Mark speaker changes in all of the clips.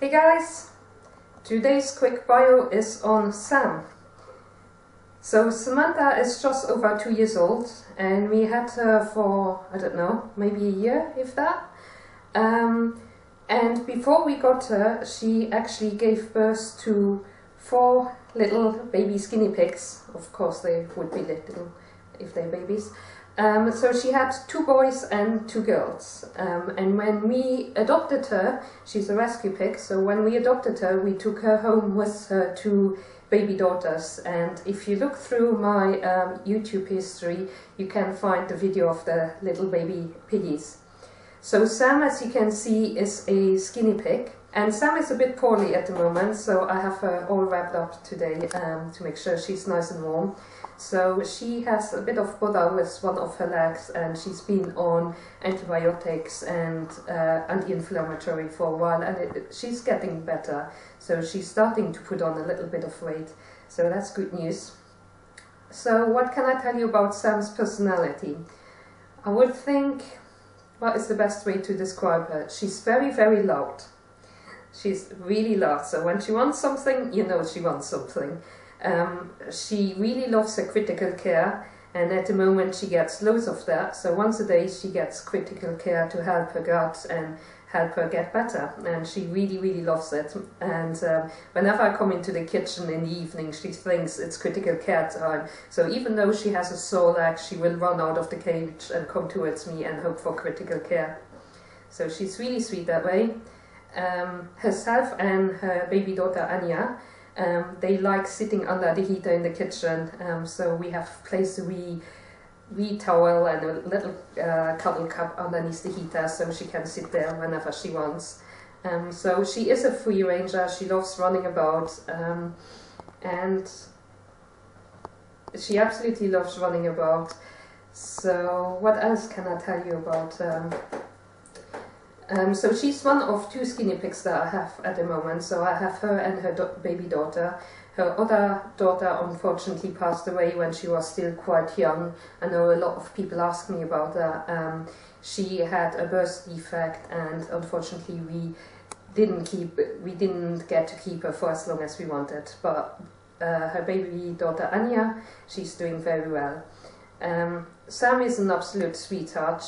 Speaker 1: Hey guys! Today's quick bio is on Sam. So Samantha is just over 2 years old and we had her for, I don't know, maybe a year, if that. And before we got her, she actually gave birth to 4 little baby guinea pigs. Of course they would be little if they're babies. So she had 2 boys and 2 girls. And when we adopted her, she's a rescue pig, so when we adopted her, we took her home with her 2 baby daughters. And if you look through my YouTube history, you can find the video of the little baby piggies. So Sam, as you can see, is a skinny pig. And Sam is a bit poorly at the moment, so I have her all wrapped up today to make sure she's nice and warm. So she has a bit of bother with one of her legs and she's been on antibiotics and anti-inflammatory for a while, and she's getting better. So she's starting to put on a little bit of weight, so that's good news. So what can I tell you about Sam's personality? I would think, what is the best way to describe her? She's very, very loud. She's really loud, so when she wants something, you know she wants something. She really loves her critical care, and at the moment she gets loads of that. So once a day she gets critical care to help her gut and help her get better, and she really, really loves it. And whenever I come into the kitchen in the evening, she thinks it's critical care time. So even though she has a sore leg, she will run out of the cage and come towards me and hope for critical care. So she's really sweet that way. Herself and her baby daughter Anya, they like sitting under the heater in the kitchen, so we have placed a wee towel and a little cuddle cup underneath the heater so she can sit there whenever she wants. So she is a free ranger, she loves running about, and she absolutely loves running about. So what else can I tell you about so she's one of 2 skinny pigs that I have at the moment. So I have her and her baby daughter. Her other daughter unfortunately passed away when she was still quite young. I know a lot of people ask me about that. She had a birth defect and unfortunately we didn't get to keep her for as long as we wanted. But her baby daughter Anya, she's doing very well. Sam is an absolute sweetheart.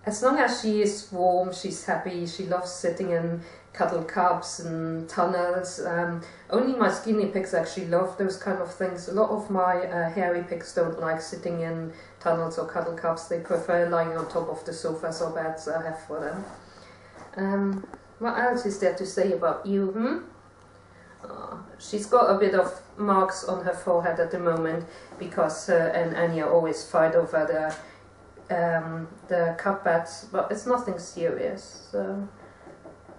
Speaker 1: As long as she is warm, she's happy. She loves sitting in cuddle cups and tunnels. Only my skinny pigs actually love those kind of things. A lot of my hairy pigs don't like sitting in tunnels or cuddle cups. They prefer lying on top of the sofas or beds I have for them. What else is there to say about you? Oh, she's got a bit of marks on her forehead at the moment because her and Anya always fight over the carpets, but it's nothing serious. So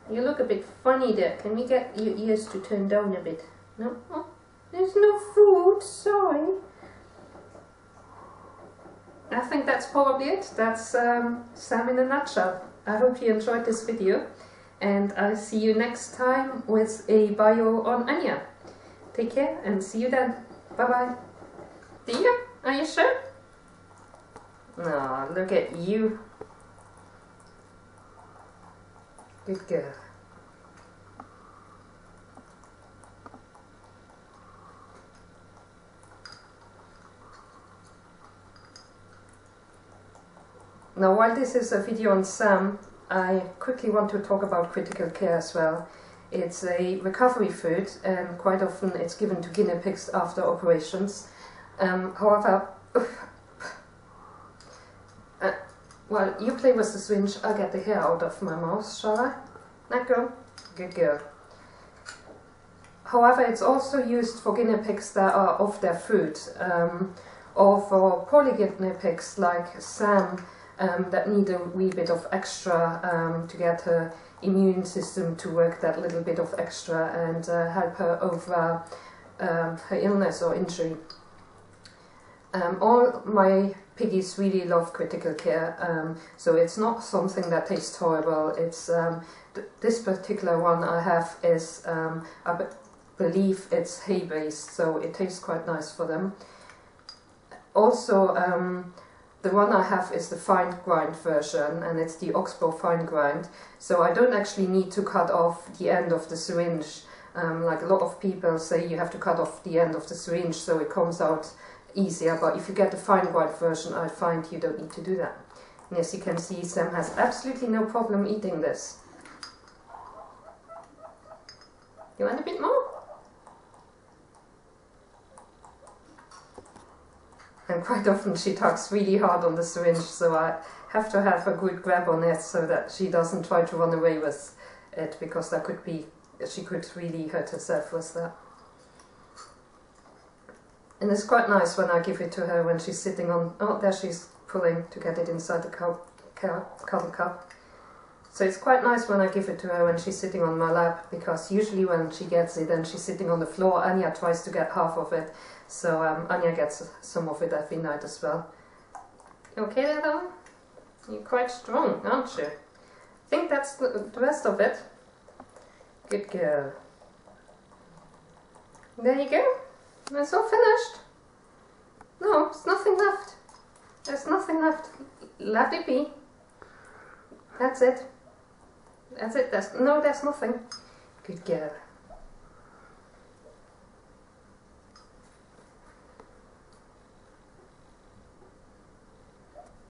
Speaker 1: you look a bit funny there. Can we get your ears to turn down a bit? No? Oh, there's no food, sorry. I think that's probably it. That's Sam in a nutshell. I hope you enjoyed this video, and I'll see you next time with a bio on Anya. Take care and see you then. Bye bye. Dear, are you sure? Oh, look at you. Good girl. Now, while this is a video on Sam, I quickly want to talk about critical care as well. It's a recovery food and quite often it's given to guinea pigs after operations. However, well, you play with the syringe, I'll get the hair out of my mouth, shall I? Let go. Good girl. However, it's also used for guinea pigs that are off their food, or for poorly guinea pigs like Sam, that need a wee bit of extra to get her immune system to work that little bit of extra and help her over her illness or injury. All my piggies really love critical care, so it's not something that tastes horrible. It's this particular one I have is, I believe it's hay based, so it tastes quite nice for them. Also, the one I have is the fine grind version, and it's the Oxbow fine grind, so I don't actually need to cut off the end of the syringe. Like a lot of people say you have to cut off the end of the syringe so it comes out easier, but if you get the fine grind version, I find you don't need to do that. And as you can see, Sam has absolutely no problem eating this. You want a bit more? And quite often she tugs really hard on the syringe, so I have to have a good grab on it so that she doesn't try to run away with it, because that could be, she could really hurt herself with that. And it's quite nice when I give it to her when she's sitting on, oh, there she's pulling to get it inside the cuddle cup. So it's quite nice when I give it to her when she's sitting on my lap, because usually when she gets it and she's sitting on the floor, Anya tries to get half of it. So Anya gets some of it every night as well. You okay there, darling? You're quite strong, aren't you? I think that's the rest of it. Good girl. There you go. It's all finished. No, there's nothing left. There's nothing left. Let it be. That's it. That's it. There's nothing. Good girl.